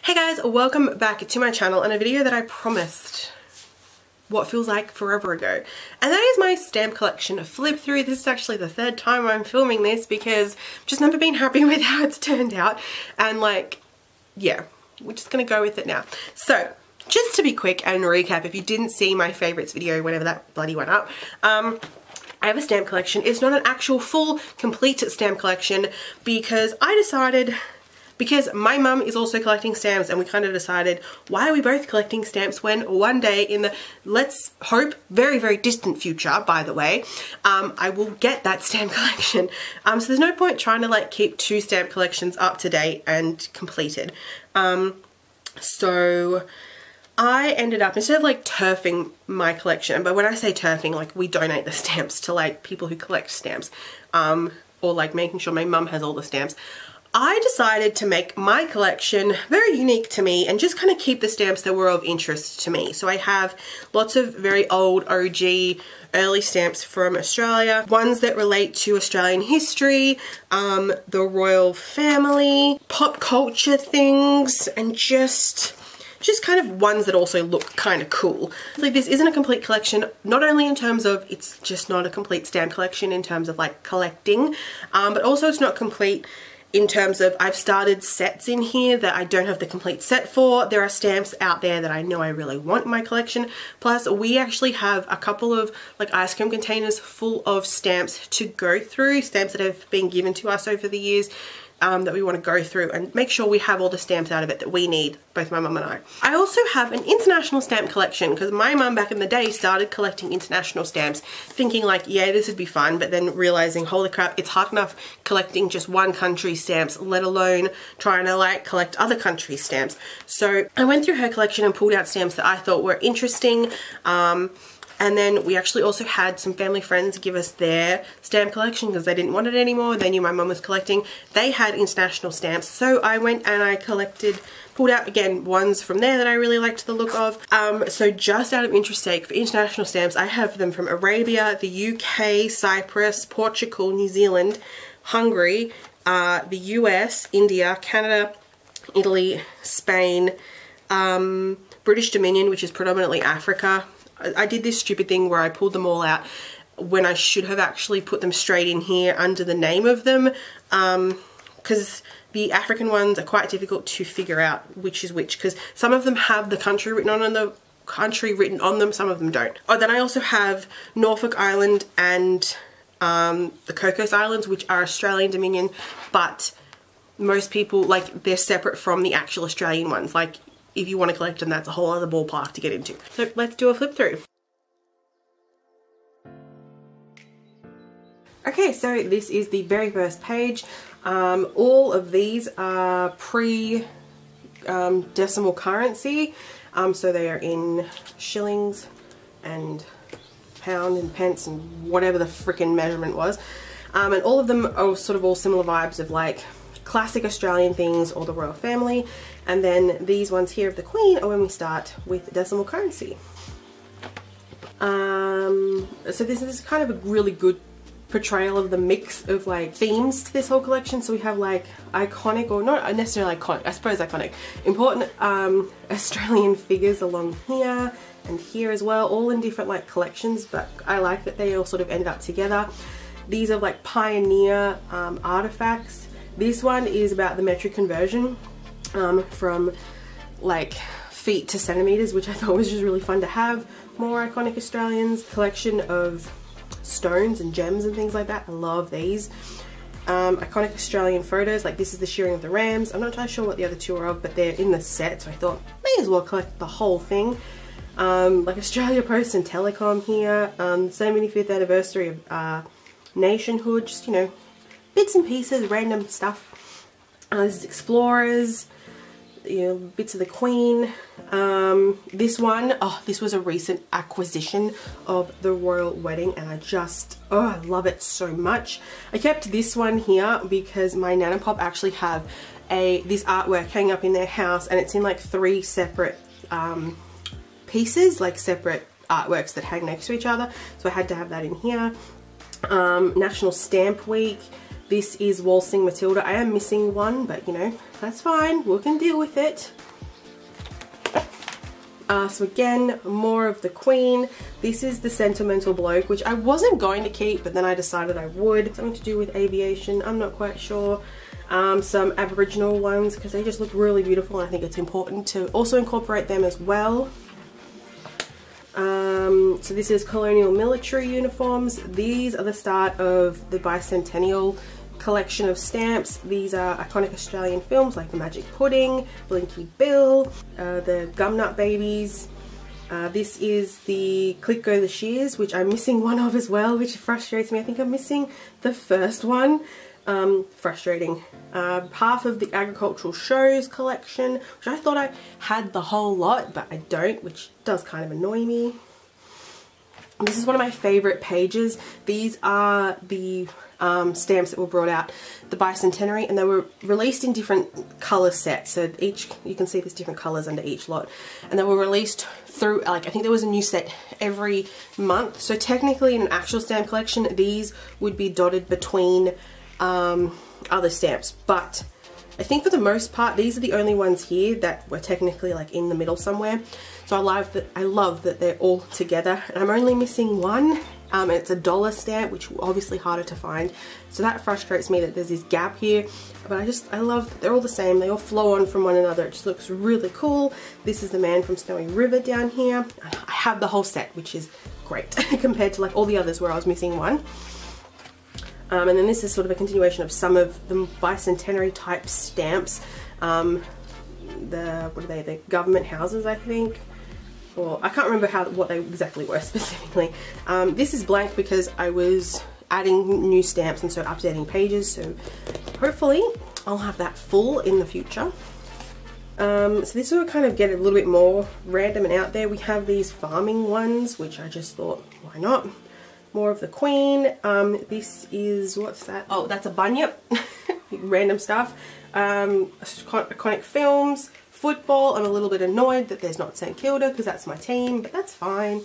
Hey guys, welcome back to my channel and a video that I promised what feels like forever ago, and that is my stamp collection flip through. This is actually the third time I'm filming this because I've just never been happy with how it's turned out, and like, yeah, we're just gonna go with it now. So just to be quick and recap, if you didn't see my favorites video whenever that bloody went up, I have a stamp collection. It's not an actual full complete stamp collection because I decided, because my mum is also collecting stamps, and we kind of decided, why are we both collecting stamps when one day in the, let's hope, very, very distant future, by the way, I will get that stamp collection. So there's no point trying to like keep two stamp collections up to date and completed. So I ended up, instead of like turfing my collection, but when I say turfing, like we donate the stamps to like people who collect stamps, or like making sure my mum has all the stamps, I decided to make my collection very unique to me and just kind of keep the stamps that were of interest to me. So I have lots of very old OG early stamps from Australia, ones that relate to Australian history, the royal family, pop culture things, and just kind of ones that also look kind of cool. Like, this isn't a complete collection, not only in terms of it's just not a complete stamp collection in terms of like collecting, but also it's not complete in terms of I've started sets in here that I don't have the complete set for. There are stamps out there that I know I really want in my collection. Plus, we actually have a couple of like ice cream containers full of stamps to go through, stamps that have been given to us over the years, that we want to go through and make sure we have all the stamps out of it that we need, both my mum and I. I also have an international stamp collection because my mum back in the day started collecting international stamps, thinking like, yeah, this would be fun, but then realizing, holy crap, it's hard enough collecting just one country's stamps, let alone trying to like collect other countries' stamps. So I went through her collection and pulled out stamps that I thought were interesting. And then we actually also had some family friends give us their stamp collection because they didn't want it anymore. They knew my mum was collecting. They had international stamps. So I went and I pulled out again ones from there that I really liked the look of. So just out of interest sake, for international stamps, I have them from Arabia, the UK, Cyprus, Portugal, New Zealand, Hungary, the US, India, Canada, Italy, Spain, British Dominion, which is predominantly Africa. I did this stupid thing where I pulled them all out when I should have actually put them straight in here under the name of them, because the African ones are quite difficult to figure out which is which, because some of them have the country written on them, some of them don't. Oh, then I also have Norfolk Island and the Cocos Islands, which are Australian Dominion, but most people, like, they're separate from the actual Australian ones. Like, if you want to collect them, that's a whole other ballpark to get into. So let's do a flip through. Okay, so this is the very first page. All of these are pre-decimal currency. So they are in shillings and pound and pence and whatever the frickin' measurement was. And all of them are sort of all similar vibes of like classic Australian things or the royal family. And then these ones here of the Queen are when we start with decimal currency. So this is kind of a really good portrayal of the mix of like themes to this whole collection. So we have like iconic, or not necessarily iconic, I suppose iconic, important Australian figures along here and here as well, all in different like collections, but I like that they all sort of ended up together. These are like pioneer artifacts. This one is about the metric conversion from like feet to centimeters, which I thought was just really fun to have. More iconic Australians, collection of stones and gems and things like that. I love these. Iconic Australian photos, like this is the shearing of the rams. I'm not entirely sure what the other two are of, but they're in the set, so I thought may as well collect the whole thing. Like Australia Post and Telecom here, 75th anniversary of nationhood, just, you know, bits and pieces, random stuff. This is explorers, you know, bits of the Queen. This one, oh, this was a recent acquisition of the royal wedding, and I just, oh, I love it so much. I kept this one here because my Nana Pop actually have this artwork hanging up in their house, and it's in like 3 separate pieces, like separate artworks that hang next to each other, so I had to have that in here. National Stamp Week. This is Waltzing Matilda. I am missing one, but you know, that's fine. We can deal with it. So again, more of the Queen. This is the Sentimental Bloke, which I wasn't going to keep, but then I decided I would. Something to do with aviation, I'm not quite sure. Some Aboriginal ones, because they just look really beautiful, and I think it's important to also incorporate them as well. So this is colonial military uniforms. These are the start of the bicentennial collection of stamps. These are iconic Australian films like The Magic Pudding, Blinky Bill, the Gumnut Babies. This is the Click Go the Shears, which I'm missing one of as well, which frustrates me. I think I'm missing the first one. Frustrating. Half of the agricultural shows collection, which I thought I had the whole lot, but I don't, which does kind of annoy me. This is one of my favorite pages. These are the stamps that were brought out the bicentenary, and they were released in different color sets. So each, you can see there's different colors under each lot, and they were released through, like, I think there was a new set every month. So technically in an actual stamp collection, these would be dotted between other stamps, but I think for the most part these are the only ones here that were technically like in the middle somewhere. So I love that they're all together, and I'm only missing one. It's a dollar stamp, which is obviously harder to find, so that frustrates me that there's this gap here, but I love that they're all the same. They all flow on from one another. It just looks really cool. This is the Man from Snowy River down here. I have the whole set, which is great compared to like all the others where I was missing one. And then this is sort of a continuation of some of the bicentenary type stamps. What are they? The government houses, I think. Or I can't remember what they exactly were specifically. This is blank because I was adding new stamps and so updating pages. So hopefully I'll have that full in the future. So this will kind of get a little bit more random and out there. We have these farming ones, which I just thought, why not? More of the Queen. This is, what's that? Oh, that's a bunyip. Random stuff. Iconic films. Football. I'm a little bit annoyed that there's not St Kilda because that's my team, but that's fine.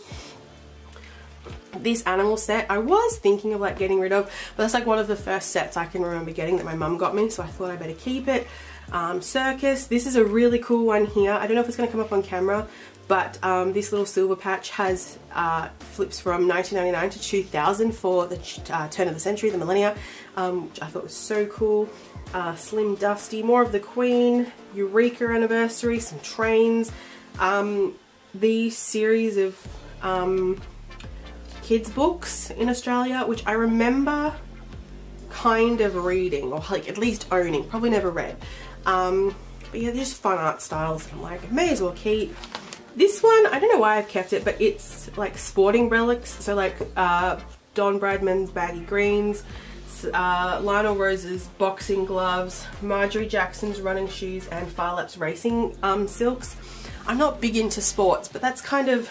This animal set I was thinking of like getting rid of, but that's like one of the first sets I can remember getting that my mum got me, so I thought I better keep it. Circus. This is a really cool one here. I don't know if it's going to come up on camera, but this little silver patch has flips from 1999 to 2000 for the turn of the century, the millennia, which I thought was so cool. Slim Dusty, more of the Queen, Eureka anniversary, some trains. These series of kids books in Australia, which I remember kind of reading, or like at least owning, probably never read. But yeah, they're just fun art styles that I'm like, I may as well keep. This one, I don't know why I've kept it, but it's like sporting relics. So like Don Bradman's baggy greens, Lionel Rose's boxing gloves, Marjorie Jackson's running shoes, and Phar Lap's racing silks. I'm not big into sports, but that's kind of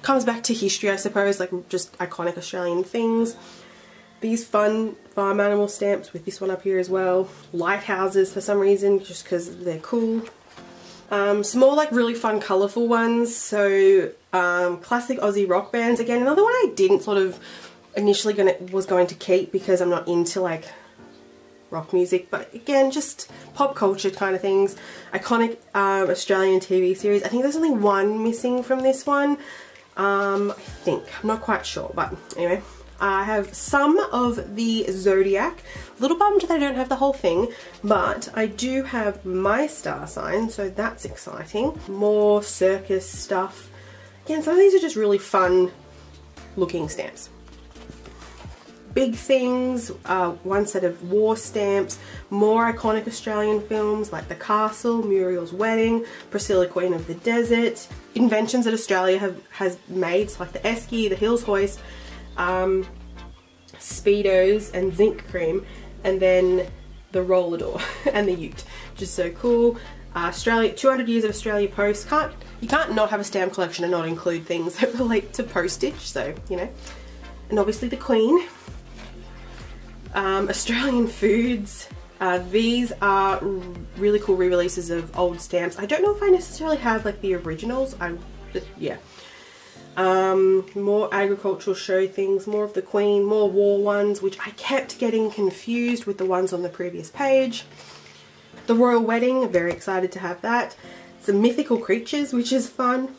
comes back to history, I suppose, like just iconic Australian things. These fun farm animal stamps with this one up here as well. Lighthouses for some reason, just because they're cool. Some more like really fun colourful ones. So classic Aussie rock bands. Again, another one I didn't sort of initially was going to keep because I'm not into like rock music, but again, just pop culture kind of things. Iconic Australian TV series. I think there's only one missing from this one. I think. I'm not quite sure, but anyway. I have some of the Zodiac. A little bummed that I don't have the whole thing, but I do have my star sign, so that's exciting. More circus stuff. Again, some of these are just really fun looking stamps. Big things, one set of war stamps, more iconic Australian films like The Castle, Muriel's Wedding, Priscilla Queen of the Desert, inventions that Australia has made, so like the esky, the Hills hoist, Speedos and zinc cream, and then the roller door and the ute, which is so cool. Australia, 200 years of Australia Post. You can't not have a stamp collection and not include things that relate to postage, so you know. And obviously the Queen. Australian foods. These are really cool re-releases of old stamps. I don't know if I necessarily have like the originals. Yeah. More agricultural show things, more of the Queen, more war ones, which I kept getting confused with the ones on the previous page. The Royal Wedding, very excited to have that. Some mythical creatures, which is fun.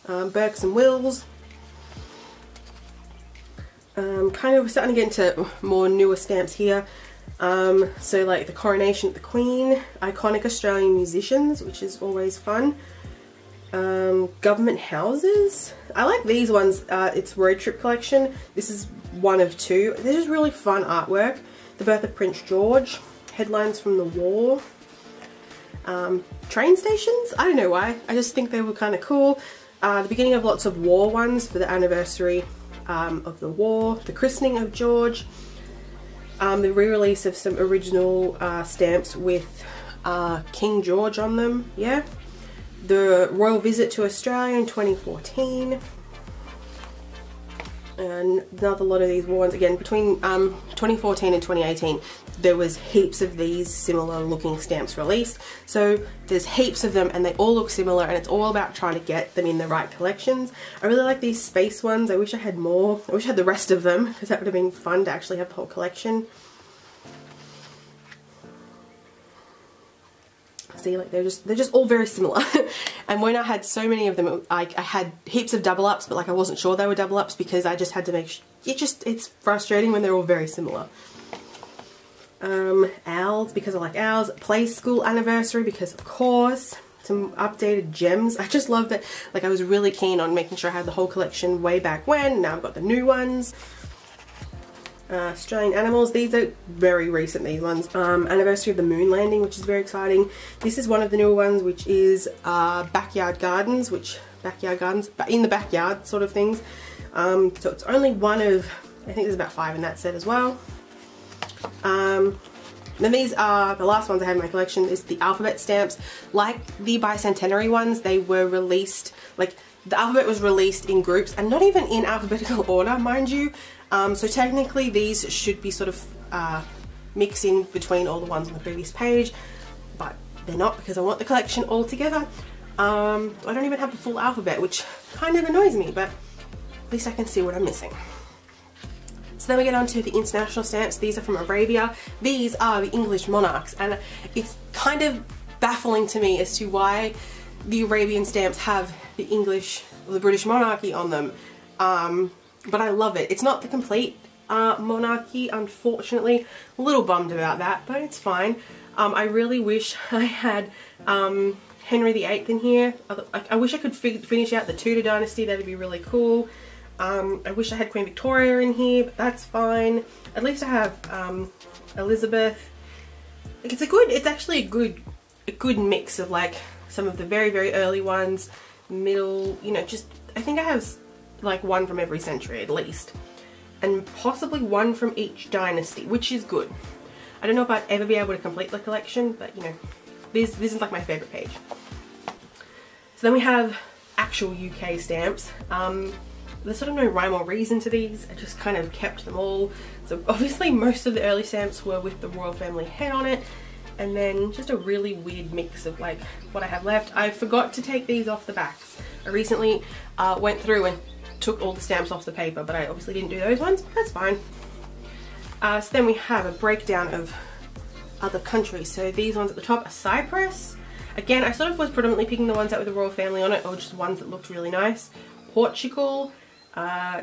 Burkes and Wills. Kind of starting to get into more newer stamps here. So like the Coronation of the Queen, iconic Australian musicians, which is always fun. Government houses. I like these ones. It's road trip collection. This is one of two. This is really fun artwork. The birth of Prince George. Headlines from the war. Train stations. I don't know why. I just think they were kind of cool. The beginning of lots of war ones for the anniversary of the war. The christening of George. The re-release of some original stamps with King George on them. Yeah. The royal visit to Australia in 2014. And another lot of these war ones. Again, between 2014 and 2018, there was heaps of these similar looking stamps released. So there's heaps of them and they all look similar, and it's all about trying to get them in the right collections. I really like these space ones. I wish I had more. I wish I had the rest of them, because that would have been fun to actually have the whole collection. See, like they're just all very similar. And when I had so many of them, I had heaps of double ups, but like I wasn't sure they were double ups because I just had to make it's frustrating when they're all very similar. Owls, because I like owls. Play school anniversary, because of course. Some updated gems. I just love that. Like I was really keen on making sure I had the whole collection way back when. Now I've got the new ones. Australian animals. These are very recent, these ones. Anniversary of the moon landing, which is very exciting. This is one of the newer ones, which is backyard gardens, but in the backyard sort of things. So it's only one of, I think there's about 5 in that set as well. Then these are the last ones I have in my collection. Is the alphabet stamps. Like the bicentenary ones, they were released, like the alphabet was released in groups and not even in alphabetical order, mind you. So technically these should be sort of mixing between all the ones on the previous page, but they're not, because I want the collection all together. I don't even have the full alphabet, which kind of annoys me, but at least I can see what I'm missing. So then we get on to the international stamps. These are from Arabia. These are the English monarchs, and it's kind of baffling to me as to why the Arabian stamps have the English or the British monarchy on them. But I love it. It's not the complete monarchy, unfortunately. A little bummed about that, but it's fine. I really wish I had Henry VIII in here. I wish I could finish out the Tudor dynasty. That would be really cool. I wish I had Queen Victoria in here, but that's fine. At least I have Elizabeth. Like it's actually a good mix of like some of the very, very early ones, middle, you know, just, I think I have like one from every century at least, and possibly one from each dynasty, which is good. I don't know if I'd ever be able to complete the collection, but you know, this is like my favourite page. So then we have actual UK stamps. There's sort of no rhyme or reason to these. I just kind of kept them all. So obviously most of the early stamps were with the royal family head on it, and then just a really weird mix of like what I have left. I forgot to take these off the backs. I recently went through and took all the stamps off the paper, but I obviously didn't do those ones. That's fine. So then we have a breakdown of other countries. So these ones at the top are Cyprus. Again, I sort of was predominantly picking the ones that with the royal family on it, or just ones that looked really nice. Portugal,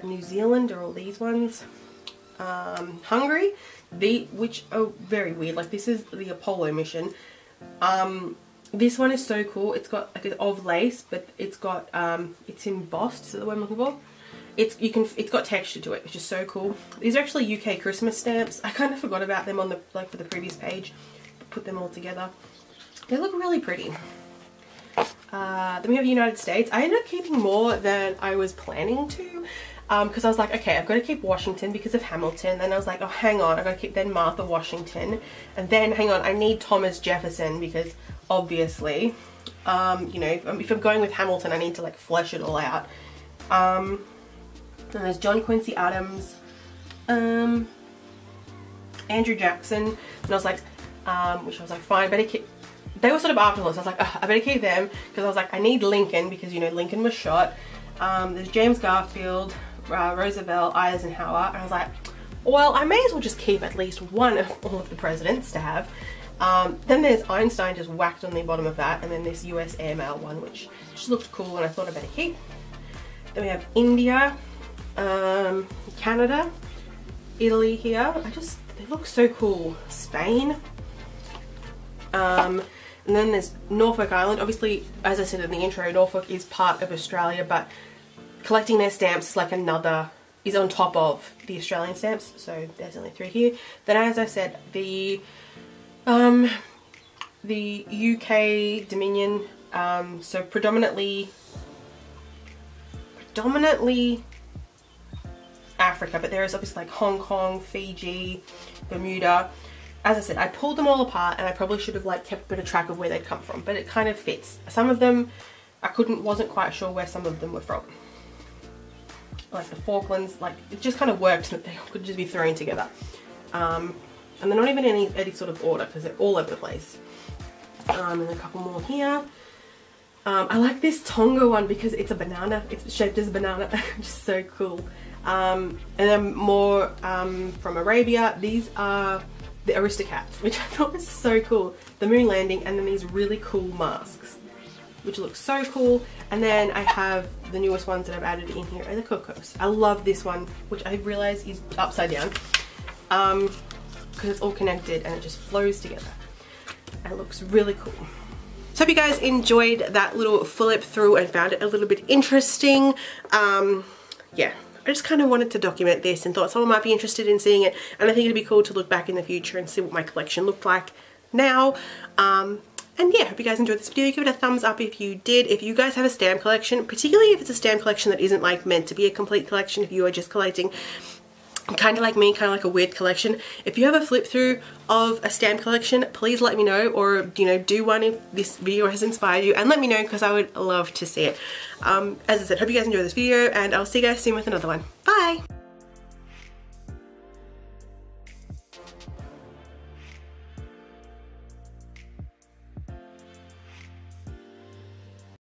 New Zealand are all these ones. Hungary, which are very weird. Like this is the Apollo mission. This one is so cool. It's got like an of lace, but it's got it's embossed. Is that the word I'm looking for? It's got texture to it, which is so cool. These are actually UK Christmas stamps. I kind of forgot about them on the for the previous page, but put them all together. They look really pretty. Then we have United States. I ended up keeping more than I was planning to, because I was like, okay, I've got to keep Washington because of Hamilton. Then I was like, oh, hang on, I've got to keep then Martha Washington, and then hang on, I need Thomas Jefferson because obviously, you know, if I'm going with Hamilton, I need to like flesh it all out. And there's John Quincy Adams, Andrew Jackson, and I was like, which I was like, fine, better keep. They were sort of afterwards. I was like, I better keep them because I was like, I need Lincoln because, you know, Lincoln was shot. There's James Garfield, Roosevelt, Eisenhower, and I was like, well, I may as well just keep at least one of all of the presidents to have. Then there's Einstein just whacked on the bottom of that, and then this US airmail one, which just looked cool and I thought I better keep. Then we have India, Canada, Italy here. They look so cool. Spain. And then there's Norfolk Island. Obviously, as I said in the intro, Norfolk is part of Australia, but collecting their stamps is like is on top of the Australian stamps. So there's only 3 here. Then, as I said, the UK Dominion, so predominantly Africa, but there is obviously like Hong Kong, Fiji, Bermuda. As I said, I pulled them all apart, and I probably should have like kept a bit of track of where they'd come from, but it kind of fits. Some of them I wasn't quite sure where some of them were from. Like the Falklands, like it just kind of worked that they could just be thrown together. And they're not even in any sort of order because they're all over the place. And a couple more here. I like this Tonga one because it's a banana. It's shaped as a banana, just so cool. And then more from Arabia. These are the Aristocats, which I thought was so cool. The moon landing, and then these really cool masks, which look so cool. And then I have the newest ones that I've added in here are the Cocos. I love this one, which I realize is upside down, because it's all connected and it just flows together. It looks really cool. So I hope you guys enjoyed that little flip through and found it a little bit interesting. Yeah, I just kind of wanted to document this and thought someone might be interested in seeing it, and I think it'd be cool to look back in the future and see what my collection looked like now. And yeah, hope you guys enjoyed this video. Give it a thumbs up if you did. If you guys have a stamp collection, particularly if it's a stamp collection that isn't like meant to be a complete collection, if you are just collecting kind of like me, kind of like a weird collection. If you have a flip through of a stamp collection, please let me know, or you know, do one if this video has inspired you, and let me know because I would love to see it. As I said, hope you guys enjoyed this video, and I'll see you guys soon with another one. Bye!